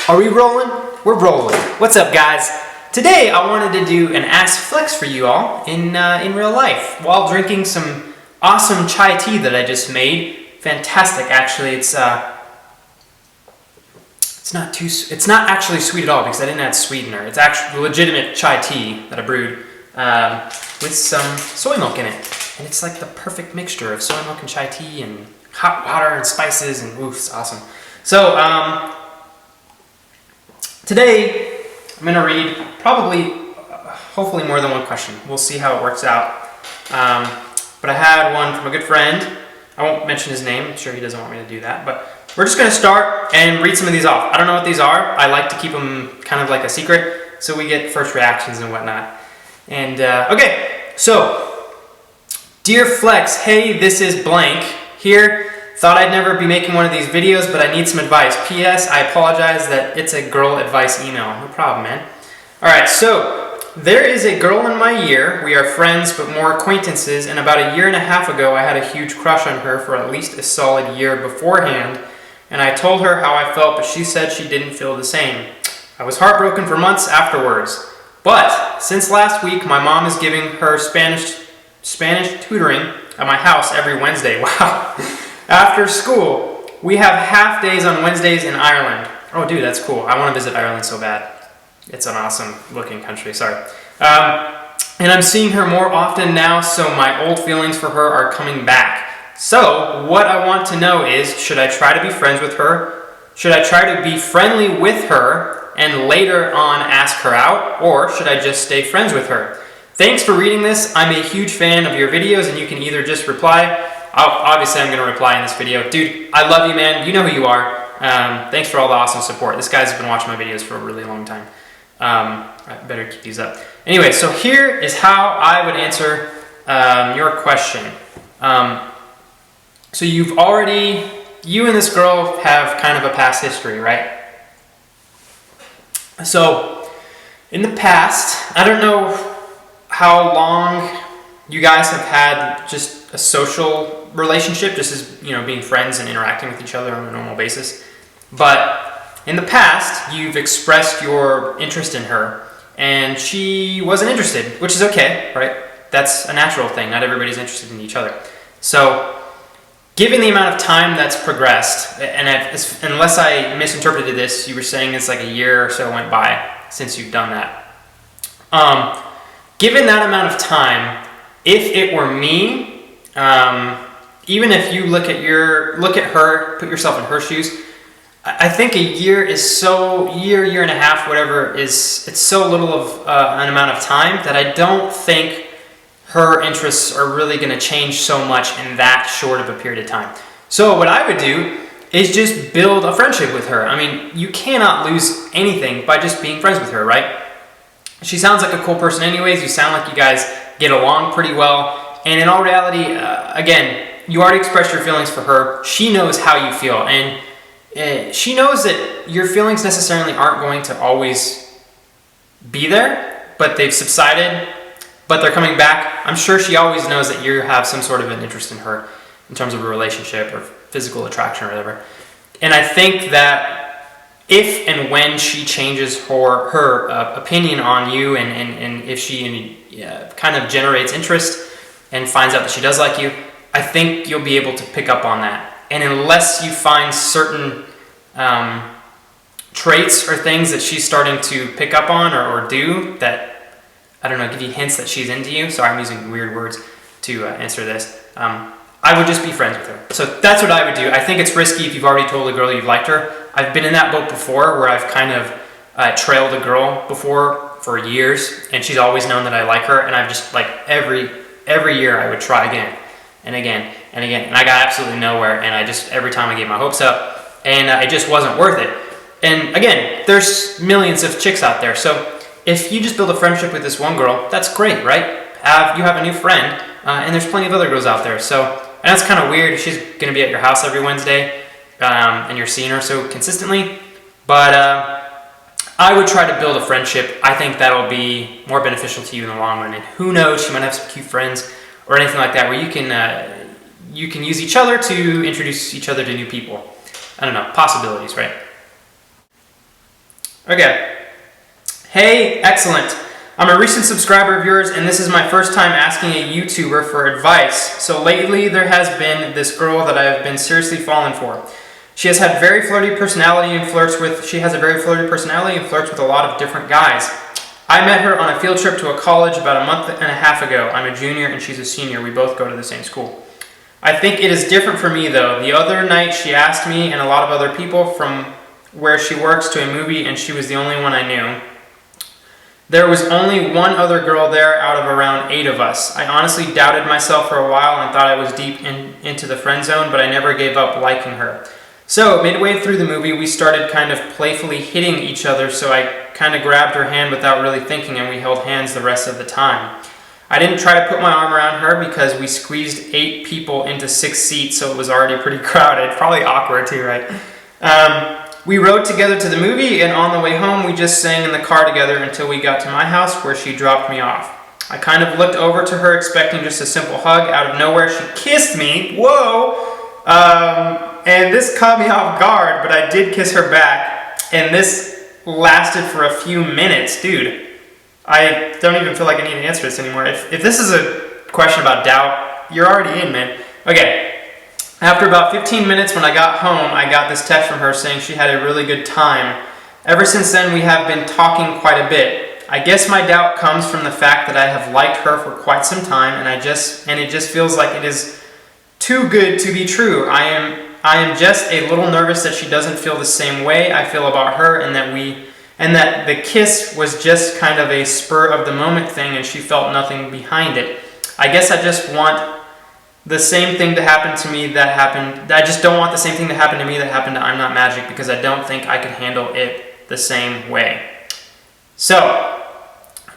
Are we rolling? We're rolling. What's up, guys? Today I wanted to do an askxilentflex for you all in real life while drinking some awesome chai tea that I just made. Fantastic, actually. It's not actually sweet at all because I didn't add sweetener. It's actually legitimate chai tea that I brewed with some soy milk in it, and it's like the perfect mixture of soy milk and chai tea and hot water and spices, and oof, it's awesome. So today I'm gonna read probably, hopefully more than one question. We'll see how it works out. But I had one from a good friend. I won't mention his name. I'm sure he doesn't want me to do that, but we're just gonna start and read some of these off. I don't know what these are. I like to keep them kind of like a secret so we get first reactions and whatnot. And okay, so dear Flex, hey, this is blank here. Thought I'd never be making one of these videos, but I need some advice. P.S. I apologize that it's a girl advice email. No problem, man. All right, so there is a girl in my year. We are friends, but more acquaintances, and about a year and a half ago, I had a huge crush on her for at least a solid year beforehand, and I told her how I felt, but she said she didn't feel the same. I was heartbroken for months afterwards. But since last week, my mom is giving her Spanish tutoring at my house every Wednesday. Wow. After school, we have half days on Wednesdays in Ireland. Oh, dude, that's cool. I want to visit Ireland so bad. It's an awesome looking country, sorry. And I'm seeing her more often now, so my old feelings for her are coming back. So, what I want to know is, should I try to be friends with her? Should I try to be friendly with her and later on ask her out? Or should I just stay friends with her? Thanks for reading this. I'm a huge fan of your videos, and you can either just reply. Obviously, I'm going to reply in this video. Dude, I love you, man. You know who you are. Thanks for all the awesome support. This guy's been watching my videos for a really long time. I better keep these up. Anyway, so here is how I would answer your question. So you and this girl have kind of a past history, right? So in the past, I don't know how long you guys have had just a social relationship, just as, you know, being friends and interacting with each other on a normal basis. But in the past, you've expressed your interest in her, and she wasn't interested, which is okay, right? That's a natural thing. Not everybody's interested in each other. So, given the amount of time that's progressed, and unless I misinterpreted this, you were saying it's like a year or so went by since you've done that. Given that amount of time, if it were me, even if you look at her, put yourself in her shoes, I think a year is year and a half, whatever, it's so little of an amount of time that I don't think her interests are really going to change so much in that short of a period of time. So what I would do is just build a friendship with her. I mean, you cannot lose anything by just being friends with her, right? She sounds like a cool person anyways. You sound like you guys get along pretty well. And in all reality, again, you already expressed your feelings for her. She knows how you feel. And she knows that your feelings necessarily aren't going to always be there, but they've subsided, but they're coming back. I'm sure she always knows that you have some sort of an interest in her in terms of a relationship or physical attraction or whatever. And I think that if and when she changes her opinion on you, and if she kind of generates interest and finds out that she does like you, I think you'll be able to pick up on that. And unless you find certain traits or things that she's starting to pick up on or do that, I don't know, give you hints that she's into you. Sorry, I'm using weird words to answer this. I would just be friends with her. So that's what I would do. I think it's risky if you've already told a girl you've liked her. I've been in that boat before where I've kind of trailed a girl before for years, and she's always known that I like her, and I've just, like, every year I would try again and again and again, and I got absolutely nowhere, and every time I gave my hopes up, and it just wasn't worth it. And again, there's millions of chicks out there, so if you just build a friendship with this one girl, that's great, right? You have a new friend, and there's plenty of other girls out there, so, and that's kind of weird if she's going to be at your house every Wednesday, and you're seeing her so consistently, but I would try to build a friendship. I think that'll be more beneficial to you in the long run, and who knows, she might have some cute friends or anything like that where you can use each other to introduce each other to new people. I don't know, possibilities, right? Okay. Hey, excellent. I'm a recent subscriber of yours, and this is my first time asking a YouTuber for advice. So lately, there has been this girl that I have been seriously falling for. She has a very flirty personality and flirts with a lot of different guys. I met her on a field trip to a college about a month and a half ago. I'm a junior and she's a senior. We both go to the same school. I think it is different for me though. The other night she asked me and a lot of other people from where she works to a movie, and she was the only one I knew. There was only one other girl there out of around 8 of us. I honestly doubted myself for a while and thought I was deep into the friend zone, but I never gave up liking her. So midway through the movie, we started kind of playfully hitting each other, so I kind of grabbed her hand without really thinking, and we held hands the rest of the time. I didn't try to put my arm around her because we squeezed 8 people into 6 seats, so it was already pretty crowded. Probably awkward too, right? We rode together to the movie, and on the way home, we just sang in the car together until we got to my house where she dropped me off. I kind of looked over to her expecting just a simple hug. Out of nowhere, she kissed me. Whoa! And this caught me off guard, but I did kiss her back, and this lasted for a few minutes. Dude, I don't even feel like I need to answer this anymore. If this is a question about doubt, you're already in, man. Okay. After about 15 minutes when I got home, I got this text from her saying she had a really good time. Ever since then, we have been talking quite a bit. I guess my doubt comes from the fact that I have liked her for quite some time, and it just feels like it is too good to be true. I am just a little nervous that she doesn't feel the same way I feel about her, and that the kiss was just kind of a spur of the moment thing and she felt nothing behind it. I guess I just want the same thing to happen to me that happened. I just don't want the same thing to happen to me that happened to I'm Not Magic, because I don't think I could handle it the same way. So,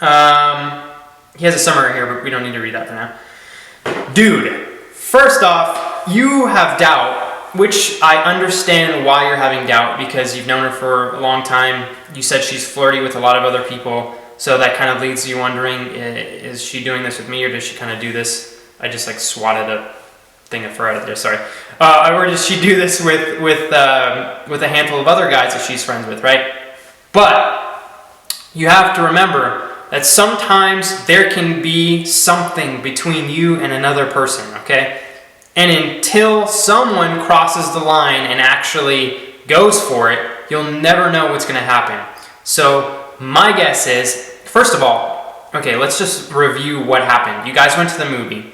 he has a summary here, but we don't need to read that for now. Dude, first off, you have doubt, which I understand why you're having doubt, because you've known her for a long time. You said she's flirty with a lot of other people, so that kind of leads you wondering, is she doing this with me, or does she kind of do this? I just like swatted a thing of fur out of there, sorry. Or does she do this with a handful of other guys that she's friends with, right? But you have to remember that sometimes there can be something between you and another person, okay? And until someone crosses the line and actually goes for it, you'll never know what's going to happen. So my guess is, first of all, okay, let's just review what happened. You guys went to the movie.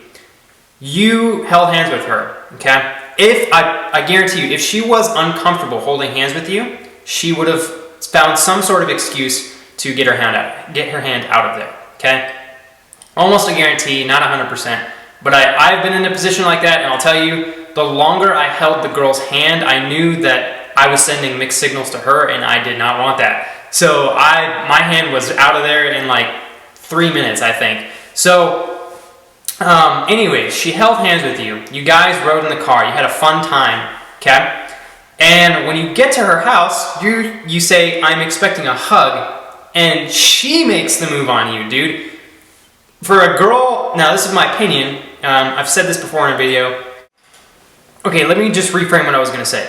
You held hands with her, okay? I guarantee you, if she was uncomfortable holding hands with you, she would have found some sort of excuse to get her hand out of there, okay? Almost a guarantee, not 100%. But I've been in a position like that, and I'll tell you, the longer I held the girl's hand, I knew that I was sending mixed signals to her, and I did not want that. So my hand was out of there in like 3 minutes, I think. So, anyways, she held hands with you. You guys rode in the car. You had a fun time, okay? And when you get to her house, you say, I'm expecting a hug, and she makes the move on you, dude. For a girl, now this is my opinion, I've said this before in a video. Okay, let me just reframe what I was going to say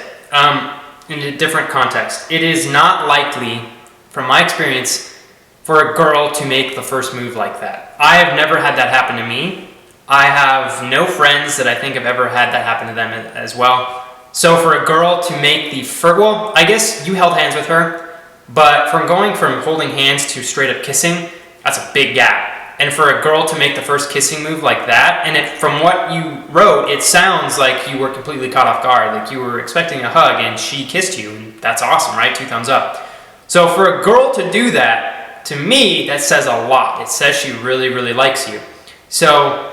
in a different context. It is not likely, from my experience, for a girl to make the first move like that. I have never had that happen to me. I have no friends that I think have ever had that happen to them as well. So for a girl to make the first, well, I guess you held hands with her, but from going from holding hands to straight up kissing, that's a big gap. And for a girl to make the first kissing move like that, and from what you wrote, it sounds like you were completely caught off guard, like you were expecting a hug and she kissed you, and that's awesome, right? 2 thumbs up. So for a girl to do that, to me, that says a lot. It says she really, really likes you. So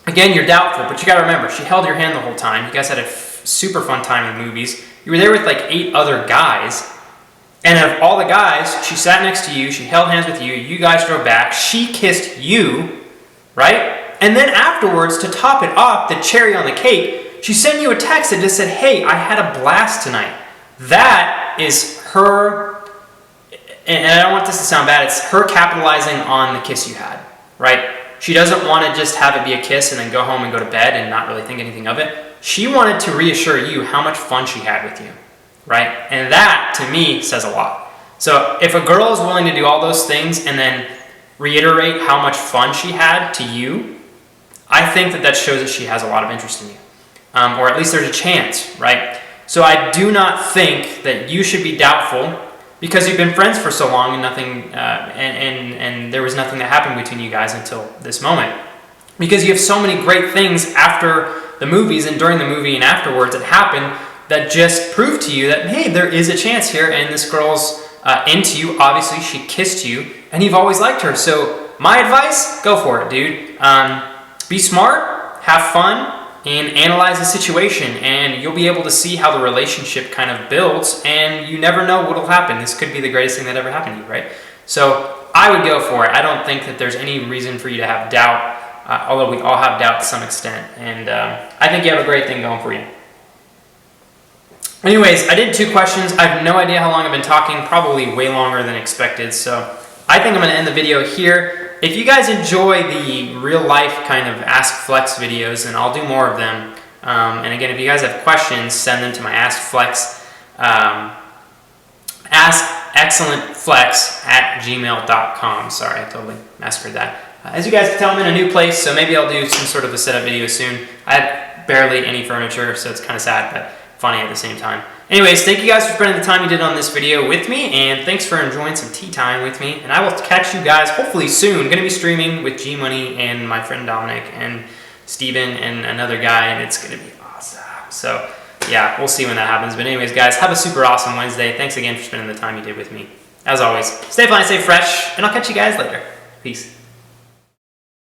again, you're doubtful, but you gotta remember, she held your hand the whole time. You guys had a super fun time in the movies. You were there with like 8 other guys. And of all the guys, she sat next to you, she held hands with you, you guys drove back, she kissed you, right? And then afterwards, to top it off, the cherry on the cake, she sent you a text that just said, hey, I had a blast tonight. That is her, and I don't want this to sound bad, it's her capitalizing on the kiss you had, right? She doesn't want to just have it be a kiss and then go home and go to bed and not really think anything of it. She wanted to reassure you how much fun she had with you, right? And that, to me, says a lot. So if a girl is willing to do all those things and then reiterate how much fun she had to you, I think that shows that she has a lot of interest in you. Or at least there's a chance, right? So I do not think that you should be doubtful because you've been friends for so long and nothing, and there was nothing that happened between you guys until this moment. Because you have so many great things after the movies and during the movie and afterwards that happen that just prove to you that, hey, there is a chance here and this girl's into you. Obviously, she kissed you and you've always liked her. So my advice, go for it, dude. Be smart, have fun, and analyze the situation, and you'll be able to see how the relationship kind of builds, and you never know what will happen. This could be the greatest thing that ever happened to you, right? So I would go for it. I don't think that there's any reason for you to have doubt, although we all have doubt to some extent, and I think you have a great thing going for you. Anyways, I did 2 questions. I have no idea how long I've been talking, probably way longer than expected, so I think I'm going to end the video here. If you guys enjoy the real life kind of Ask Flex videos, then I'll do more of them. And again, if you guys have questions, send them to my askxilentflex, askxilentflex@gmail.com. Sorry, I totally massacred that. As you guys can tell, I'm in a new place, so maybe I'll do some sort of a setup video soon. I have barely any furniture, so it's kind of sad, but funny at the same time. Anyways, thank you guys for spending the time you did on this video with me, and thanks for enjoying some tea time with me. And I will catch you guys hopefully soon. Going to be streaming with G Money and my friend Dominic and Steven and another guy, and it's going to be awesome. So yeah, we'll see when that happens. But anyways, guys, have a super awesome Wednesday. Thanks again for spending the time you did with me. As always, stay fly, stay fresh, and I'll catch you guys later. Peace.